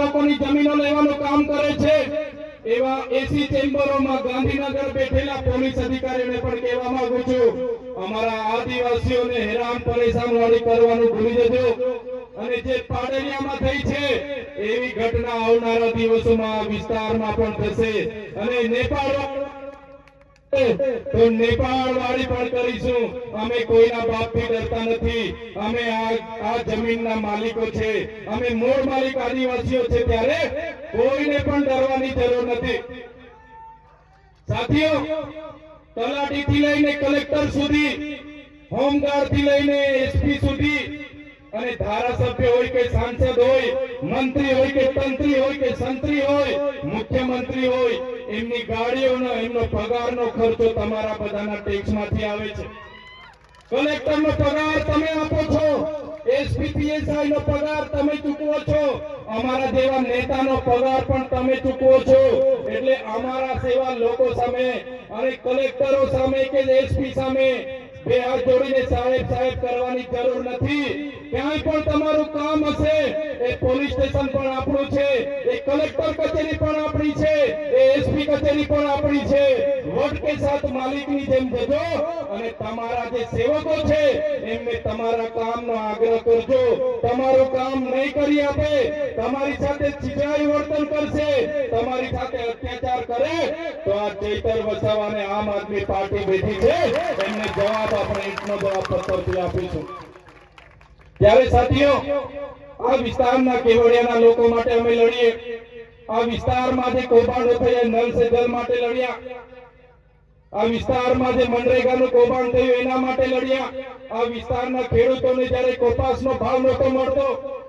લોકોની જમીનો લેવાનું કામ કરે છે એવા એસી ચેમ્બરોમાં ગાંધીનગર બેઠેલા પોલીસ અધિકારીઓને પણ કહેવા માંગુ છું, અમારા આદિવાસીઓને હેરાન પરેશાન વાળી કરવાનું ભૂલી જજો અને જે પાડેલિયામાં થઈ છે એવી ઘટના આવનારા દિવસોમાં વિસ્તારમાં પણ થશે અને નેપાળ તો નેપાળ વાળી પણ કરીશું। અમે કોઈના બાપથી ડરતા નથી, અમે આ જમીનના માલિકો છે, અમે મૂળ માલિક આદિવાસીઓ છે, ત્યારે કોઈને પણ ડરવાની જરૂર નથી। સાથીઓ, તલાટીથી લઈને કલેક્ટર સુધી, હોમગાર્ડ થી લઈને એસપી સુધી અને ધારાસભ્ય હોય કે સાંસદ હોય, મંત્રી હોય કે તંત્રી હોય કે સંત્રી હોય, મુખ્યમંત્રી હોય, એમની ગાડીઓનો એમનો પગારનો ખર્ચો તમારા બધાના ટેક્સમાંથી આવે છે। કલેક્ટરનો પગાર તમે આપો છો, એસપી પીએસઆઈ નો પગાર તમે ચૂકવો છો, અમારા જેવા નેતાનો પગાર પણ તમે ચૂકવો છો। એટલે અમારા સેવા લોકો સામે અને કલેક્ટરો સામે કે એસપી સામે બે હાથ જોડીને સાહેબ સાહેબ કરવાની જરૂર નથી। ક્યાંય પણ તમારું કામ હશે, એ પોલીસ સ્ટેશન પણ આપણું છે, એ કલેક્ટર કચેરી પણ આપણી છે, એ એસપી કચેરી પણ આપણી છે। વોટ કે સાથ માલિકની જેમ જજો અને તમારા જે સેવકો છે એમને તમારા કામનો આગ્રહ કરજો। તમારું કામ નહીં કરી આપે, તમારી સાથે ચીજાઈ વર્તન કરશે, તમારી સાથે અત્યાચાર કરે તો આ ચૈતર વસાવાને આમ આદમી પાર્ટી બેઠી છે, એમને જવાબ આપણે ઈંટનો જવાબ પત્તરથી આપીશું। ત્યારે સાથીઓ, આ વિસ્તારના કેવડિયાના લોકો માટે અમે લડીએ, આ વિસ્તારમાં જે કૌભાંડો થયા નલ સે જલ માટે લડ્યા, આ વિસ્તારમાં જે મનરેગાનું કૌભાંડ થયું એના માટે લડ્યા, આ વિસ્તારના ખેડૂતોને જ્યારે કપાસનો ભાવ નહોતો મળતો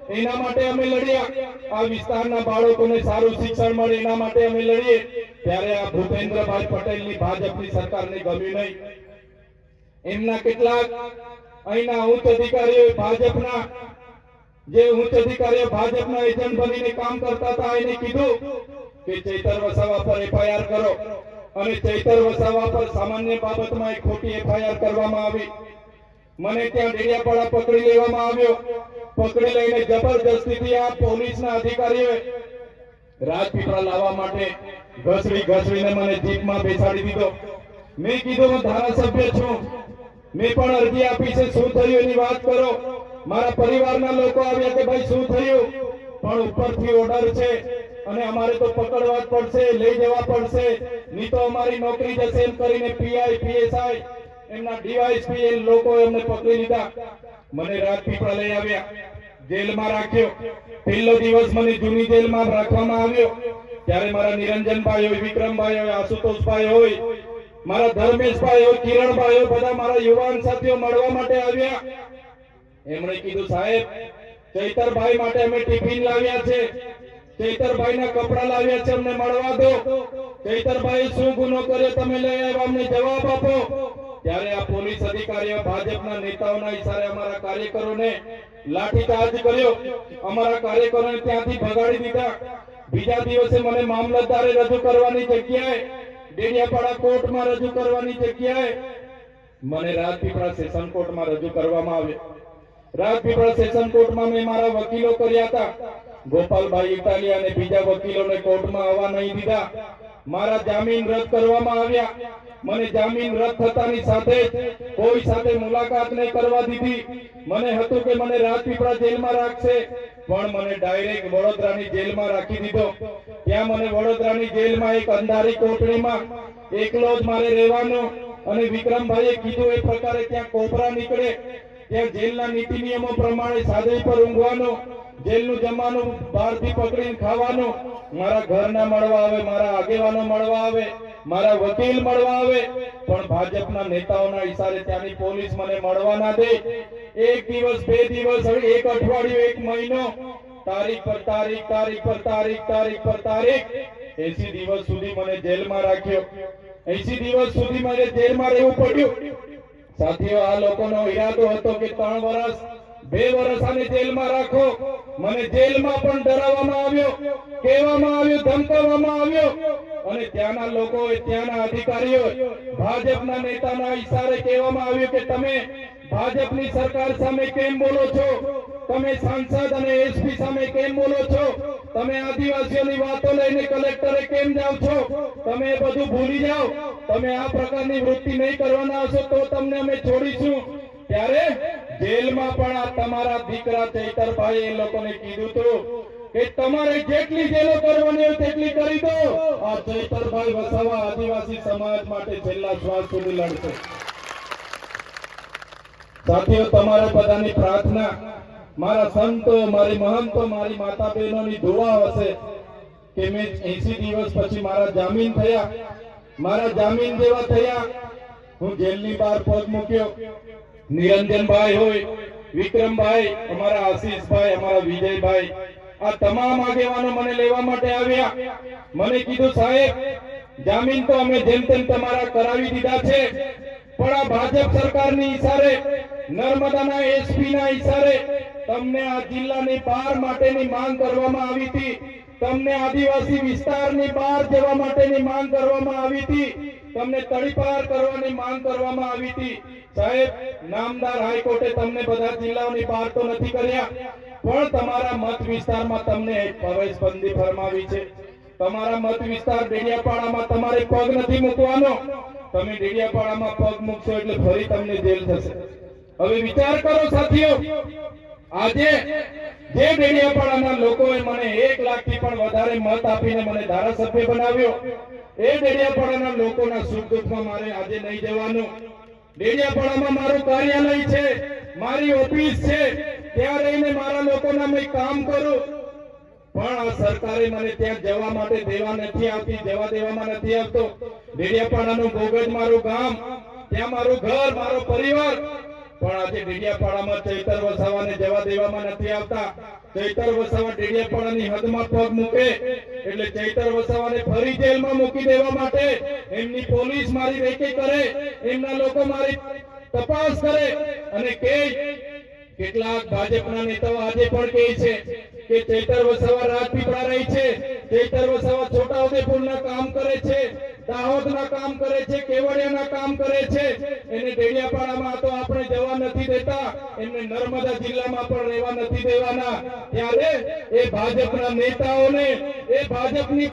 એના માટે અમે લડ્યા, આ વિસ્તારના બાળકોને સારું શિક્ષણ મળે એના માટે અમે લડીએ। ત્યારે આ ભૂપેન્દ્રભાઈ પટેલની ભાજપની સરકારને ગમ્યું નહીં। એમના કેટલાક અહીંના ઉચ્ચ અધિકારીઓ ભાજપના એજન્ટ બનીને કામ કરતા હતા, એને કીધું કે ચૈતર વસાવા પર એફઆઈઆર કરો અને ચૈતર વસાવા પર સામાન્ય બાબતમાં એક ખોટી એફઆઈઆર કરવામાં આવી। મને ત્યાં ડેડિયાપાડા પકડી લેવામાં આવ્યો, પકડી લઈને જબરજસ્તીથી આ પોલીસના અધિકારીઓએ રાજપીપળા લાવવા માટે ઘસડીને મને જીપમાં બેસાડી દીધો। મેં કીધું હું ધારાસભ્ય છું, મેં પણ અરજી આપી છે, શું થયું એની વાત કરો। મારા પરિવારના લોકો આવ્યા કે ભાઈ શું થયું, પણ ઉપરથી ઓર્ડર છે અને અમારે તો પકડવા જ પડશે, લઈ જવા પડશે, નહીં તો અમારી નોકરી જશે એમ કરીને પીઆઈ પીએસઆઈ એમના ડીવાયએસપી એ લોકો એમને પકડી લીધા। મને રાજપીપળા લઈ આવ્યા, જેલમાં રાખ્યો। પહેલો દિવસ મને જૂની જેલમાં રાખવામાં આવ્યો, ત્યારે મારા નિરંજનભાઈ હોય, વિક્રમભાઈ હોય, આશુતોષભાઈ હોય, મારા ધર્મેશભાઈ હોય, કિરણભાઈ હોય, બધા મારા યુવાન સાથીઓ મળવા માટે આવ્યા। એમણે કીધું સાહેબ, ચૈતરભાઈ માટે અમે ટિફિન લાવ્યા છે, ચૈતરભાઈના કપડા લાવ્યા છે, અમને મળવા દો। ચૈતરભાઈ શું ગુનો કર્યો તમે લઈ આવ્યા, અમને જવાબ આપો। ત્યારે આ પોલીસ અધિકારીઓ ભાજપના નેતાઓના ઈશારે અમારા કાર્યકરોને લાઠીચાર્જ કર્યો, અમારા કાર્યકરોને ત્યાંથી ભગાડી દીધા। બીજા દિવસે મને મામલતદારે રજૂ કરવાની જગ્યાએ, ડેડિયાપાડા કોર્ટમાં રજૂ કરવાની જગ્યાએ મને રાજપીપળા સેશન કોર્ટમાં રજૂ કરવામાં આવ્યો। રાજપીપળા સેશન કોર્ટમાં મેં મારા વકીલો કર્યા હતા, ગોપાલભાઈ ઇટાલિયા અને બીજા વકીલોને કોર્ટમાં આવવા નહીં દીધા। મારા જામીન રદ કરવામાં આવ્યા। મને જામીન રદ થતાની સાથે કોઈ સાથે મુલાકાત નહીં કરવા દીધી। મને હતું કે મને રાજપીપળા જેલમાં રાખશે, પણ મને ડાયરેક્ટ વડોદરાની જેલમાં રાખી દીધો। ત્યાં મને વડોદરાની જેલમાં એક અંધારી કોટડીમાં એકલો જ મારે રહેવાનું અને વિક્રમભાઈએ કીધું એ પ્રકારે ત્યાં કોબરા નીકળે, ત્યાં જેલના નીતિ નિયમો પ્રમાણે સાદડી પર ઊંઘવાનું, જેલનું જમવાનું બહારથી પકડીને ખાવાનું, મારા ઘરના મળવા આવે, મારા આગેવાનો મળવા આવે, મારા વકીલ મળવા આવે, પણ ભાજપના નેતાઓના ઈશારે ત્યાંની પોલીસ મને મળવા ના દે। એક દિવસ, બે દિવસ, એક અઠવાડિયું, એક મહિનો, તારીખ પર તારીખ, તારીખ પર તારીખ, તારીખ પર તારીખ, 80 દિવસ સુધી મને જેલમાં રાખ્યો। 80 દિવસ સુધી મને જેલમાં રહેવું પડ્યું। સાથીઓ, આ લોકોનો ઈરાદો હતો કે 3 વર્ષ, 2 વર્ષ આને જેલમાં રાખો। મને જેલમાં પણ ડરાવવામાં આવ્યો, કહેવામાં આવ્યું, ધમકાવવામાં આવ્યો અને ત્યાંના લોકોએ, ત્યાંના અધિકારીઓ, ભાજપના નેતાના ઈશારે કહેવામાં આવ્યું કે તમે ભાજપની સરકાર સામે કેમ બોલો છો, તમે સાંસદ અને એસપી સામે કેમ બોલો છો? તમે આદિવાસીઓની વાતો લઈને કલેક્ટરે કેમ જાવ છો? તમે એ બધું ભૂલી જાઓ. તમે આ પ્રકારની વૃત્તિ નહીં કરવાના હશો તો તમને અમે છોડીશું. ત્યારે જેલમાં પણ આ તમારા દીકરા ચૈતરભાઈ એ લોકોને કીધું હતું કે તમારે જેટલી જેલો કરવાની હોય તેટલી કરી દો. આ ચૈતરભાઈ વસાવા આદિવાસી સમાજ માટે છેલ્લા શ્વાસ સુધી લડશે. સાથીઓ, તમારે બધાની પ્રાર્થના, મારા સંતો, મારી મહંતો, મારી માતા બહેનોની દુઆ હશે કે મેં 80 દિવસ પછી મારા જામીન થયા, મારા જામીન જેવા થયા. હું જેલની બહાર પગ મૂક્યો. નિરંજનભાઈ હોય, વિક્રમભાઈ, અમારા આશીષભાઈ, અમારા વિજયભાઈ, આ તમામ આગેવાનો મને લેવા માટે આવ્યા. મને કીધું, સાહેબ, જામીન તો અમે જેમ તેમ તમારા કરાવી દીધા છે, પણ આ ભાજપ સરકારની ઈશારે, નર્મદાના એસપી ના ઈશારે તમને આ જિલ્લાની બહાર માટેની માંગ કરવામાં આવી હતી. તમને આદિવાસી વિસ્તારની બહાર જવા માટેની માંગ કરવામાં આવી હતી. તમને તડીપાર કરવાની માંગ કરવામાં આવી હતી. સાહેબ, નામદાર હાઈકોર્ટે તમને બધા જિલ્લાઓની બહાર તો નથી કર્યા, પણ તમારા મત વિસ્તારમાં તમને પ્રવેશબંધી ફરમાવી છે. તમારા મત વિસ્તાર ડેડિયાપાડામાં તમારે પગ નથી મૂકવાનો. તમે ડેડિયાપાડામાં પગ મૂકશો એટલે ફરી તમને જેલ થશે. હવે વિચાર કરો સાથીઓ, આજે જે ડેડિયાપાડાના લોકોએ મને 1 લાખથી પણ વધારે મત આપીને મને ધારાસભ્ય બનાવ્યો, એ ડેડિયાપાડાના લોકોના સુખ દુઃખમાં મારે આજે નહીં જવાનું. ડેડિયાપાડામાં મારું કાર્યાલય છે, મારી ઓફિસ છે, ત્યાં રહીને મારા લોકોના મેં કામ કરું. પણ આ સરકારે મને ત્યાં જવા માટે દેવા નથી આવતી, જવા દેવામાં નથી આવતો. ડેડિયાપાડાનું બોગજ મારું ગામ, ત્યાં મારું ઘર, મારો પરિવાર, પણ આજે ડેડિયાપાડામાં ચૈતર વસાવાને જવા દેવામાં નથી આવતા. ચૈતર વસાવા ડેડિયાપાડાની હદમાં પગ મૂકે એટલે ચૈતર વસાવાને ફરી જેલમાં મૂકી દેવા માટે એમની પોલીસ મારી રેકી કરે, એમના લોકો મારી તપાસ કરે અને કે કેટલાક ભાજપના નેતાઓ આજે પણ કહે છે કે ચૈતર વસાવા રાજપીપળા રહી છે, ચૈતર વસાવા છોટાઉદેપુરના કામ કરે છે, દાહોદના કામ કરે છે, કેવડિયાના કામ કરે છે. એને ડેડિયાપાડામાં તો આપણે જવા નથી દેતા, એમને નર્મદા જિલ્લામાં પણ રહેવા નથી દેવાના. ત્યારે એ ભાજપના નેતાઓને, એ ભાજપની